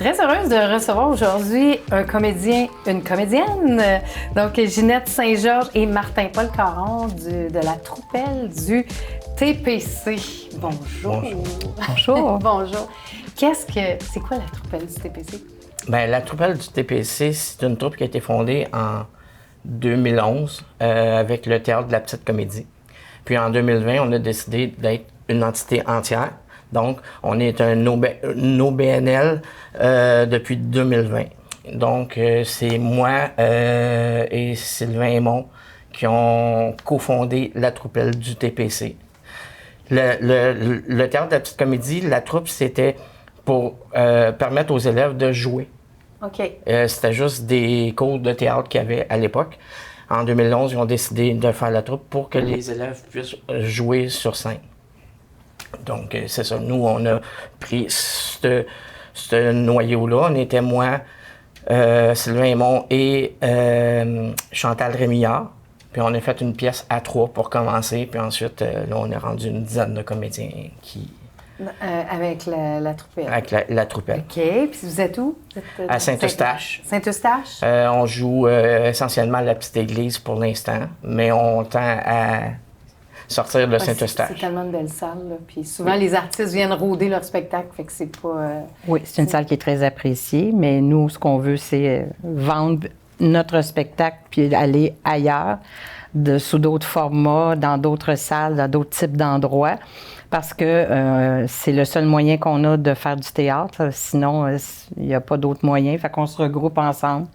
Très heureuse de recevoir aujourd'hui un comédien, une comédienne, donc Ginette Saint-Georges et Martin-Paul Caron de la Troupelle du TPC. Bonjour. Bonjour. Bonjour. C'est quoi la Troupelle du TPC? Bien, la Troupelle du TPC, c'est une troupe qui a été fondée en 2011 avec le Théâtre de la Petite Comédie. Puis en 2020, on a décidé d'être une entité entière. Donc, on est un OBNL depuis 2020. Donc, c'est moi et Sylvain Aymon qui ont cofondé la Troupelle du TPC. Le Théâtre de la Petite Comédie, la troupe, c'était pour permettre aux élèves de jouer. OK. C'était juste des cours de théâtre qu'il y avait à l'époque. En 2011, ils ont décidé de faire la troupe pour que les élèves puissent jouer sur scène. Donc, c'est ça. Nous, on a pris ce noyau-là. On était moi, Sylvain Aymon et Chantal Rémillard. Puis on a fait une pièce à 3 pour commencer. Puis ensuite, là, on est rendu une dizaine de comédiens qui... Avec la Troupelle. Avec la Troupelle. OK. Puis vous êtes où? Vous êtes, à Saint-Eustache. Saint-Eustache? On joue essentiellement à la petite église pour l'instant, mais on tend à sortir de Saint-Eustache. C'est tellement une belle salle, là. Puis souvent, les artistes viennent rôder leur spectacle, fait que c'est pas... Oui, c'est une salle qui est très appréciée, mais nous, ce qu'on veut, c'est vendre notre spectacle puis aller ailleurs, sous d'autres formats, dans d'autres salles, dans d'autres types d'endroits, parce que c'est le seul moyen qu'on a de faire du théâtre. Sinon, il n'y a pas d'autres moyens. Fait qu'on se regroupe ensemble.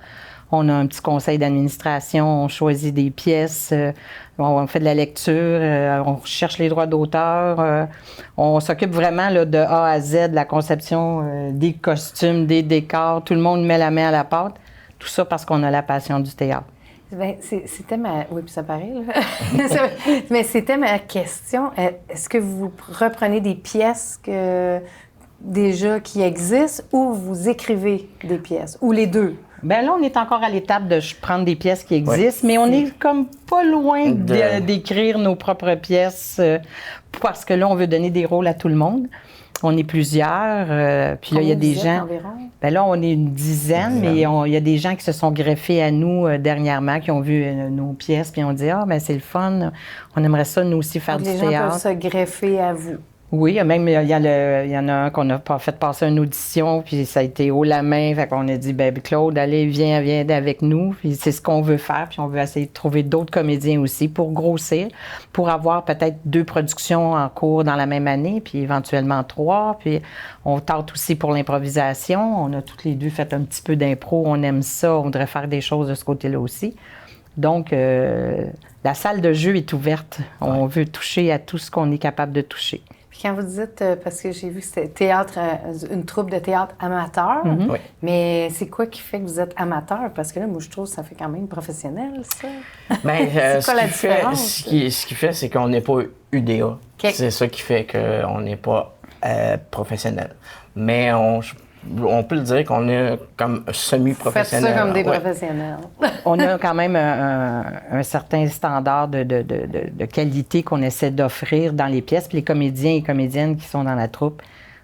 On a un petit conseil d'administration, on choisit des pièces, on fait de la lecture, on cherche les droits d'auteur. On s'occupe vraiment là, de A à Z, de la conception des costumes, des décors. Tout le monde met la main à la pâte. Tout ça parce qu'on a la passion du théâtre. Bien, c'était ma... Oui, puis ça paraît, là. Mais c'était ma question. Est-ce que vous reprenez des pièces déjà qui existent ou vous écrivez des pièces? Ou les deux? Bien là, on est encore à l'étape de prendre des pièces qui existent, mais on est comme pas loin d'écrire nos propres pièces parce que là, on veut donner des rôles à tout le monde. On est plusieurs, puis là, il y a des gens... Environ? Bien là, on est une dizaine, mais il y a des gens qui se sont greffés à nous dernièrement, qui ont vu nos pièces, puis ont dit « Ah, bien, c'est le fun, on aimerait ça, nous aussi, faire du théâtre. » Les gens peuvent se greffer à vous. Oui, même, il y en a un qu'on a fait passer une audition, puis ça a été haut la main, fait qu'on a dit, ben Claude, allez, viens avec nous, puis c'est ce qu'on veut faire, puis on veut essayer de trouver d'autres comédiens aussi pour grossir, pour avoir peut-être 2 productions en cours dans la même année, puis éventuellement 3, puis on tente aussi pour l'improvisation, on a toutes les deux fait un petit peu d'impro, on aime ça, on voudrait faire des choses de ce côté-là aussi. Donc, la salle de jeu est ouverte, on veut toucher à tout ce qu'on est capable de toucher. Quand vous dites, parce que j'ai vu que c'était théâtre, une troupe de théâtre amateur, Oui. mais c'est quoi qui fait que vous êtes amateur? Parce que là, moi, je trouve que ça fait quand même professionnel, ça. Bien, c'est quoi la différence? Ce qui fait, c'est qu'on n'est pas UDA. Okay. C'est ça qui fait qu'on n'est pas professionnel. Mais on peut le dire qu'on est comme semi-professionnel. Faites ça comme des professionnels. On a quand même un certain standard de qualité qu'on essaie d'offrir dans les pièces. Puis les comédiens et comédiennes qui sont dans la troupe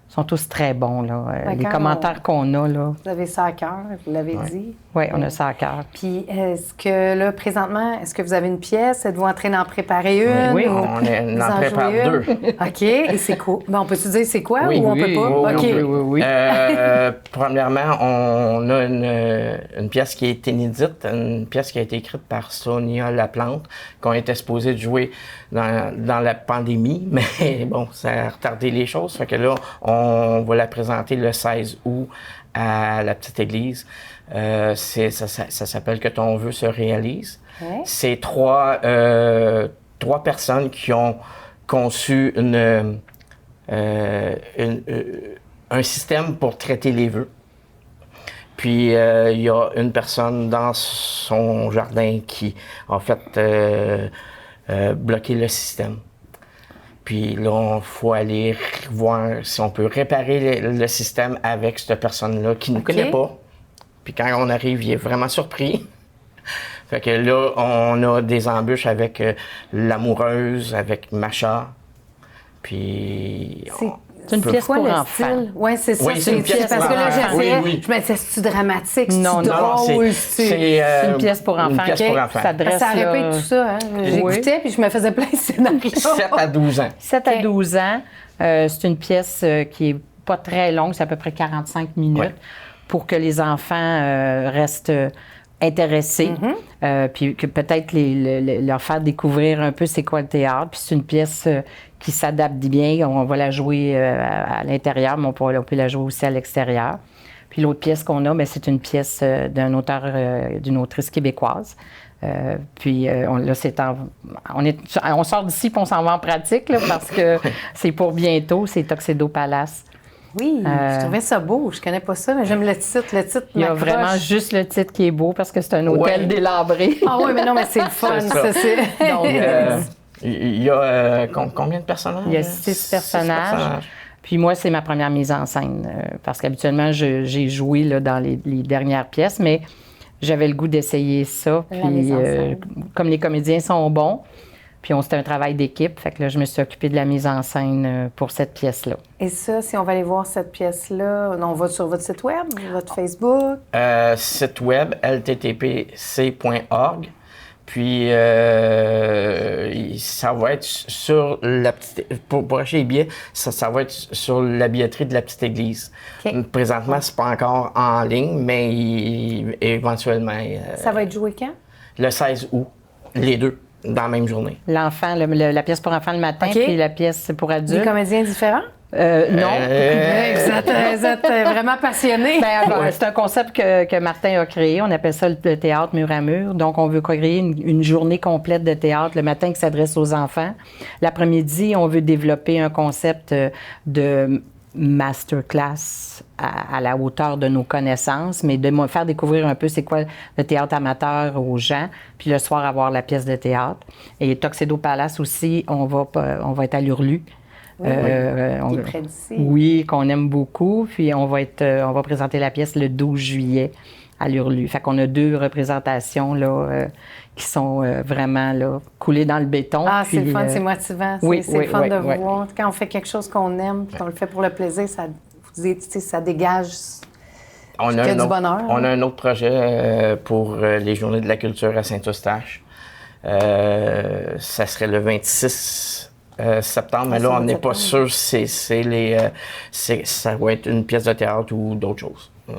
sont tous très bons, là. Les commentaires qu'on a, là. Vous avez ça à cœur, vous l'avez dit. Oui, on a ça à cœur. Puis est-ce que là, présentement, est-ce que vous avez une pièce? Êtes-vous en train d'en préparer une? Oui, on en prépare 2. OK. Et c'est quoi? Ben, on peut-tu dire c'est quoi oui, ou on peut pas? Oui, OK. Oui. Premièrement, on a une pièce qui est inédite, une pièce qui a été écrite par Sonia Laplante, qu'on était supposé de jouer dans la pandémie, mais bon, ça a retardé les choses. Fait que là, on va la présenter le 16 août à la Petite Église. Ça s'appelle « Que ton vœu se réalise ». Ouais. C'est 3 personnes qui ont conçu un système pour traiter les vœux. Puis, il y a une personne dans son jardin qui a fait bloquer le système. Puis là, il faut aller voir si on peut réparer le système avec cette personne-là qui ne nous connaît pas. Puis quand on arrive, il est vraiment surpris. Fait que là, on a des embûches avec l'amoureuse, avec Macha. Puis... C'est une pièce Quoi pour le enfants. style? Oui, c'est ça. Oui, c'est une pièce parce pour que là, enfants. j'essayais, Oui. je me disais, c'est-tu dramatique, Non, c'est-tu non, drôle, c'est une pièce pour enfants. Une pièce OK? pour enfants. Ça dresse, Ça répète là, tout ça. Hein? J'écoutais, puis je me faisais plein de scénarios. 7 à 12 ans. 7 à 12 ans. C'est une pièce qui est pas très longue, c'est à peu près 45 minutes Ouais. pour que les enfants restent intéressés, puis que peut-être leur faire découvrir un peu c'est quoi le théâtre. Puis c'est une pièce qui s'adapte bien. On va la jouer à l'intérieur, mais on peut la jouer aussi à l'extérieur. Puis l'autre pièce qu'on a, bien, c'est une pièce d'un auteur, d'une autrice québécoise. On sort d'ici puis on s'en va en pratique là, parce que c'est pour bientôt, c'est Tuxedo Palace. Oui, je trouvais ça beau. Je connais pas ça, mais j'aime le titre. Le titre Il y a m'accroche. vraiment juste le titre qui est beau parce que c'est un hôtel Ouais. délabré. Ah oui, mais non, mais c'est le fun. C'est ça. Ça, c'est... Donc, Il y a combien de personnages? il y a 6 personnages. Puis moi, c'est ma première mise en scène parce qu'habituellement, j'ai joué là, dans les dernières pièces, mais j'avais le goût d'essayer ça. La mise en scène. Comme les comédiens sont bons, puis c'était un travail d'équipe, fait que là, je me suis occupée de la mise en scène pour cette pièce-là. Et ça, si on va aller voir cette pièce-là, on va sur votre site web, votre Facebook? Site web, lttpc.org. Puis, ça va être sur la petite... Pour acheter les billets, ça va être sur la billetterie de la petite église. OK. Présentement, c'est pas encore en ligne, mais éventuellement... Ça va être joué quand? Le 16 août, les deux, dans la même journée. L'enfant, la pièce pour enfants le matin, OK. puis la pièce pour Des adultes. comédiens différents? Non. Vous êtes vraiment passionné. Ben, c'est un concept que Martin a créé. On appelle ça le théâtre mur à mur. Donc, on veut créer une journée complète de théâtre le matin qui s'adresse aux enfants. L'après-midi, on veut développer un concept de masterclass à la hauteur de nos connaissances, mais de faire découvrir un peu c'est quoi le théâtre amateur aux gens, puis le soir avoir la pièce de théâtre. Et Tuxedo Palace aussi, on va être à l'Hurlu. Qui est près d'ici. Oui, qu'on aime beaucoup. Puis on va présenter la pièce le 12 juillet à l'Hurlu. Fait qu'on a 2 représentations là, qui sont vraiment là, coulées dans le béton. Ah, puis, c'est le fun, c'est motivant. oui, C'est le fun oui, de oui. voir. Quand on fait quelque chose qu'on aime, puis qu'on le fait pour le plaisir, ça dégage On qu'il y a du bonheur. On a un autre projet pour les Journées de la culture à Saint-Eustache. Ça serait le 26 septembre, mais là, on n'est pas sûr si ça va être une pièce de théâtre ou d'autres choses. Oui,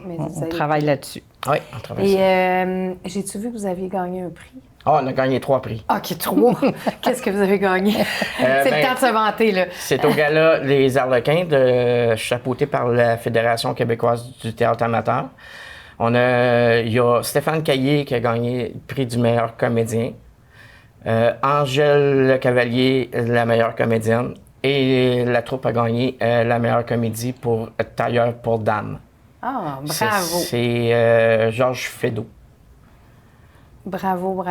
mais vous On allez- travaille là-dessus. Oui, on travaille ça. Et j'ai-tu vu que vous aviez gagné un prix? Ah, on a gagné 3 prix. OK, 3. Qu'est-ce que vous avez gagné? C'est ben, le temps de se vanter, là. C'est au gala Les Arlequins, chapeauté par la Fédération québécoise du théâtre amateur. Il y a Stéphane Caillé qui a gagné le prix du meilleur comédien. Angèle Le Cavalier, la meilleure comédienne. Et la troupe a gagné la meilleure comédie pour Tailleur pour dames. Ah, bravo. C'est Georges Feydeau. Bravo.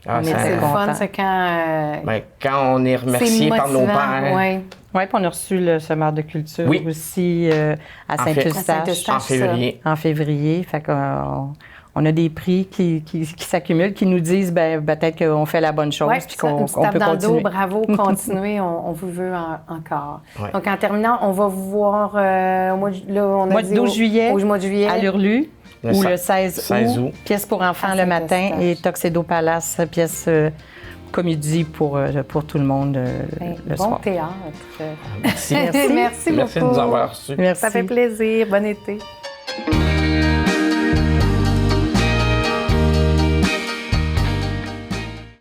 Ah, Mais ça- c'est le fun, content. c'est quand... Ben, quand on est c'est remercié par nos motivant, pères ouais. Oui, puis on a reçu le Semeur de culture Oui. aussi à En fait- Saint-Eustache À Saint-Eustache. en février. en février. Fait qu'on on a des prix qui s'accumulent, qui nous disent ben, peut-être qu'on fait la bonne chose, Ouais, puis ça, une qu'on petite tape peut dans le dos, continuer. bravo, continuez, on vous veut encore. Ouais. Donc, en terminant, on va vous voir au mois de, là, on a Mois dit de 12 juillet, au mois de juillet. à l'Urlu, Le ou se- le 16 16 août, août. pièce pour enfants À le matin, Saint-Eustache. et Tuxedo Palace, pièce comédie pour tout le monde Ben, le bon soir. théâtre. Merci. Merci beaucoup. Merci de nous avoir reçus. Merci. Ça fait plaisir. Bon été.